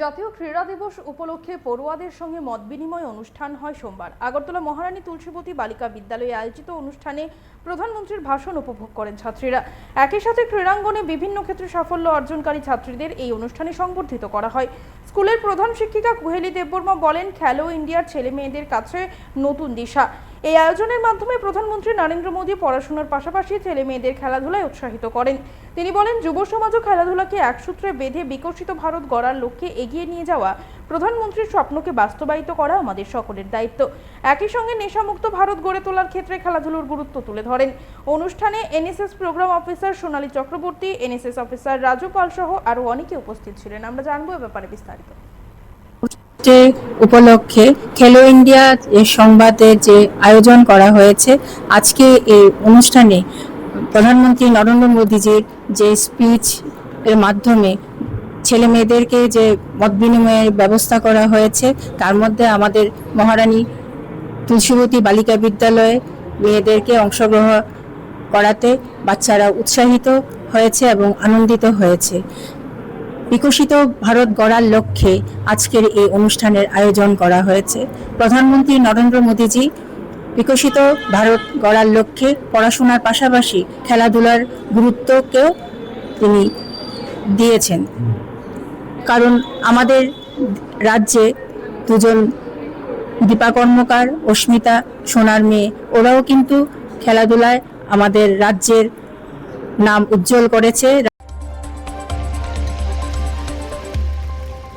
জাতীয় ক্রীড়া দিবস উপলক্ষে পড়ুয়াদের সঙ্গে মত বিনিময় অনুষ্ঠান হয় সোমবার। আগরতলা মহারানী তুলসীবতী বালিকা বিদ্যালয়ে আয়োজিত অনুষ্ঠানে প্রধানমন্ত্রীর ভাষণ উপভোগ করেন ছাত্রীরা। একই সাথে ক্রীড়াঙ্গনে বিভিন্ন ক্ষেত্রে সাফল্য অর্জনকারী ছাত্রীদের এই অনুষ্ঠানে সংবর্ধিত করা হয়। স্কুলের প্রধান শিক্ষিকা কুহেলি দেববর্মা বলেন, খেলো ইন্ডিয়ার ছেলে মেয়েদের কাছে নতুন দিশা। এই আয়োজনের মাধ্যমে প্রধানমন্ত্রী নরেন্দ্র মোদী পড়াশোনার পাশাপাশি ছেলে মেয়েদের খেলাধুলায় উৎসাহিত করেন। তিনি বলেন, যুব সমাজ ও খেলাধুলাকে একসূত্রে বেঁধে বিকশিত ভারত গড়ার লক্ষ্যে এগিয়ে নিয়ে যাওয়া প্রধানমন্ত্রীর স্বপ্নকে বাস্তবায়িত করা আমাদের সকলের দায়িত্ব। একই সঙ্গে নেশামুক্ত ভারত গড়ে তোলার ক্ষেত্রে খেলাধুলার গুরুত্ব তুলে ধরেন। অনুষ্ঠানে এনএসএস প্রোগ্রাম অফিসার সোনালী চক্রবর্তী, এনএসএস অফিসার রাজু পাল সহ আরো অনেকে উপস্থিত ছিলেন। আমরা জানবো এ ব্যাপারে বিস্তারিত। উপলক্ষে খেলো ইন্ডিয়া এর সংবাদের যে আয়োজন করা হয়েছে, আজকে এই অনুষ্ঠানে প্রধানমন্ত্রী নরেন্দ্র মোদীজির যে স্পিচ এর মাধ্যমে ছেলে মেয়েদেরকে যে মত বিনিময়ের ব্যবস্থা করা হয়েছে, তার মধ্যে আমাদের মহারানী তুলসীবতী বালিকা বিদ্যালয়ে মেয়েদেরকে অংশগ্রহণ করাতে বাচ্চারা উৎসাহিত হয়েছে এবং আনন্দিত হয়েছে। বিকশিত ভারত গড়ার লক্ষ্যে আজকের এই অনুষ্ঠানের আয়োজন করা হয়েছে। প্রধানমন্ত্রী নরেন্দ্র মোদীজি বিকশিত ভারত গড়ার লক্ষ্যে পড়াশোনার পাশাপাশি খেলাধুলার গুরুত্বকেও তিনি দিয়েছেন। কারণ আমাদের রাজ্যে দুজন দীপা কর্মকার, অস্মিতা সোনার মেয়ে, ওরাও কিন্তু খেলাধুলায় আমাদের রাজ্যের নাম উজ্জ্বল করেছে।